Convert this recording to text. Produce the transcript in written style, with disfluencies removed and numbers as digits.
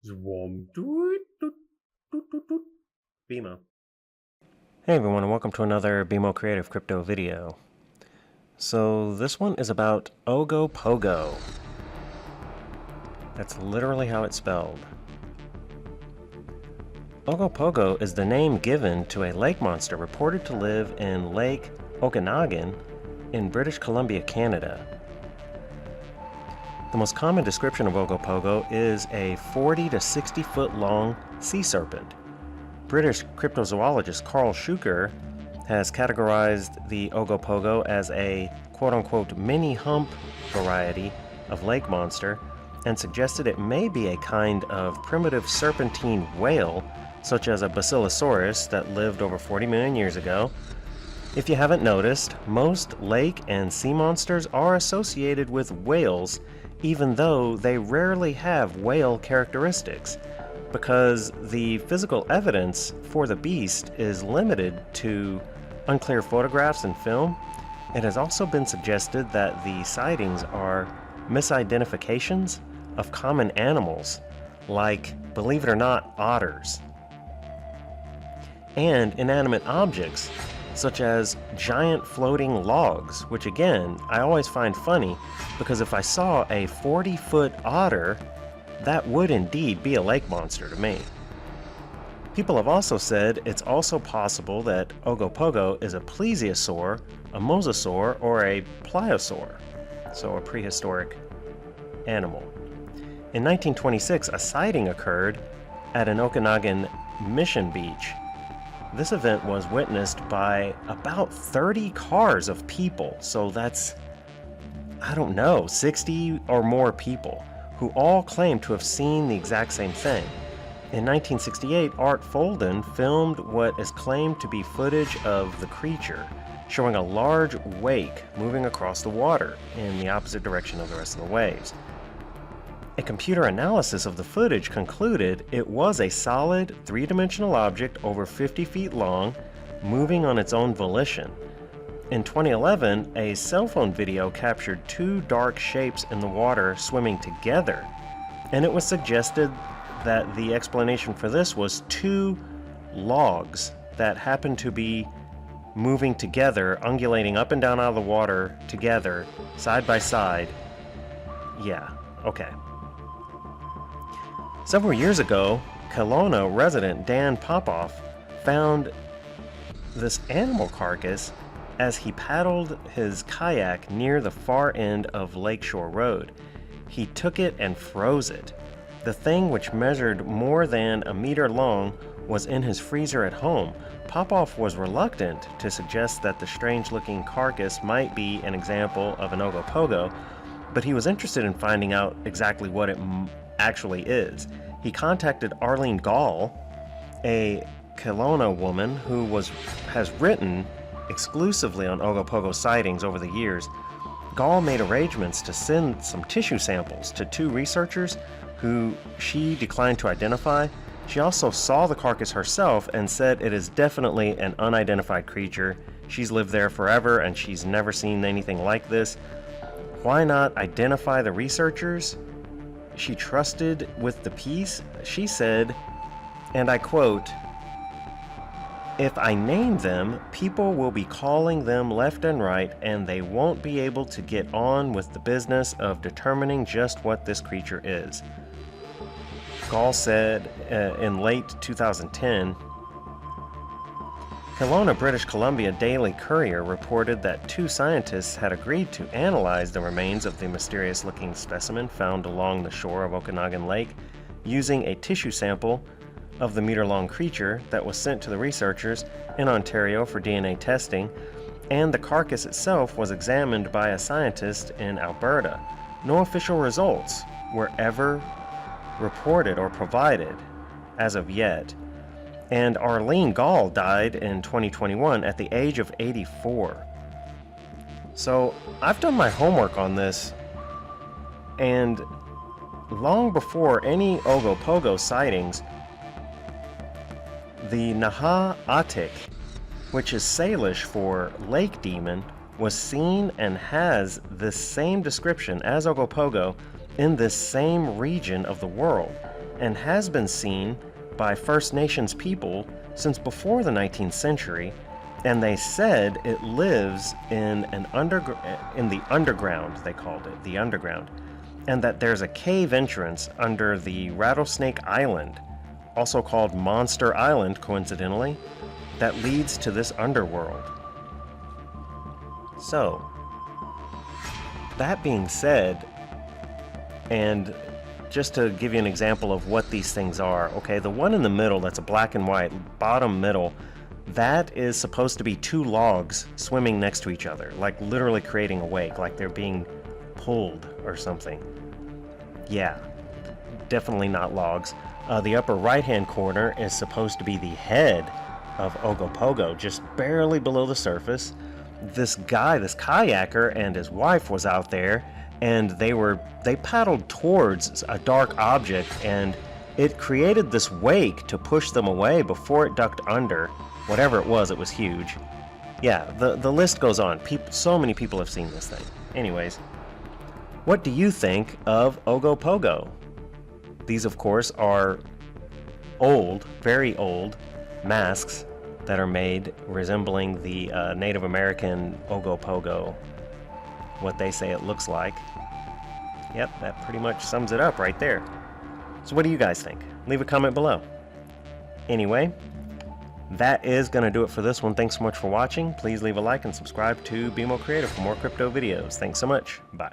Zwom. Doot, doot, doot, doot, doot. BMO. Hey everyone, and welcome to another BMO Creative crypto video. So this one is about Ogopogo. That's literally how it's spelled. Ogopogo is the name given to a lake monster reported to live in Lake Okanagan in British Columbia, Canada. The most common description of Ogopogo is a 40 to 60 foot long sea serpent. British cryptozoologist Carl Schuker has categorized the Ogopogo as a quote-unquote mini hump variety of lake monster and suggested it may be a kind of primitive serpentine whale such as a basilosaurus that lived over 40 million years ago. If you haven't noticed, most lake and sea monsters are associated with whales even though they rarely have whale characteristics, because the physical evidence for the beast is limited to unclear photographs and film. It has also been suggested that the sightings are misidentifications of common animals, like, believe it or not, otters, and inanimate objects, such as giant floating logs, which again, I always find funny, because if I saw a 40-foot otter, that would indeed be a lake monster to me. People have also said it's also possible that Ogopogo is a plesiosaur, a mosasaur, or a pliosaur, so a prehistoric animal. In 1926, a sighting occurred at an Okanagan mission beach. This event was witnessed by about 30 cars of people, so that's, I don't know, 60 or more people, who all claimed to have seen the exact same thing. In 1968, Art Folden filmed what is claimed to be footage of the creature, showing a large wake moving across the water in the opposite direction of the rest of the waves. A computer analysis of the footage concluded it was a solid, three-dimensional object over 50 feet long, moving on its own volition. In 2011, a cell phone video captured two dark shapes in the water swimming together, and it was suggested that the explanation for this was two logs that happened to be moving together, undulating up and down out of the water together, side by side. Yeah, okay. Several years ago, Kelowna resident Dan Popoff found this animal carcass as he paddled his kayak near the far end of Lakeshore Road. He took it and froze it. The thing, which measured more than a meter long, was in his freezer at home. Popoff was reluctant to suggest that the strange-looking carcass might be an example of an Ogopogo, but he was interested in finding out exactly what it actually is. He contacted Arlene Gall, a Kelowna woman who has written exclusively on Ogopogo sightings over the years. Gall made arrangements to send some tissue samples to two researchers who she declined to identify. She also saw the carcass herself and said it is definitely an unidentified creature. She's lived there forever and she's never seen anything like this. Why not identify the researchers she trusted with the piece? She said, and I quote, "If I name them, people will be calling them left and right, and they won't be able to get on with the business of determining just what this creature is." Gall said in late 2010. Kelowna, British Columbia Daily Courier reported that two scientists had agreed to analyze the remains of the mysterious-looking specimen found along the shore of Okanagan Lake using a tissue sample of the meter-long creature that was sent to the researchers in Ontario for DNA testing, and the carcass itself was examined by a scientist in Alberta. No official results were ever reported or provided as of yet, and Arlene Gall died in 2021 at the age of 84. So I've done my homework on this, and long before any Ogopogo sightings, the Naha Atik, which is Salish for lake demon, was seen and has the same description as Ogopogo in this same region of the world. and has been seen by First Nations people since before the 19th century, and they said it lives in the underground, they called it, the underground, and that there's a cave entrance under the Rattlesnake Island, also called Monster Island coincidentally, that leads to this underworld. So, that being said, and just to give you an example of what these things are, okay, the one in the middle that's a black and white, bottom middle, that is supposed to be two logs swimming next to each other, like literally creating a wake, like they're being pulled or something. Yeah, definitely not logs. The upper right-hand corner is supposed to be the head of Ogopogo, just barely below the surface. This guy, this kayaker, and his wife was out there, and they paddled towards a dark object, and it created this wake to push them away before it ducked under. Whatever it was huge. Yeah, the list goes on. So many people have seen this thing. Anyways, what do you think of Ogopogo? These, of course, are old, very old masks that are made resembling the Native American Ogopogo, what they say it looks like. Yep, that pretty much sums it up right there. So what do you guys think? Leave a comment below. Anyway, that is going to do it for this one. Thanks so much for watching. Please leave a like and subscribe to BMO Creative for more crypto videos. Thanks so much. Bye.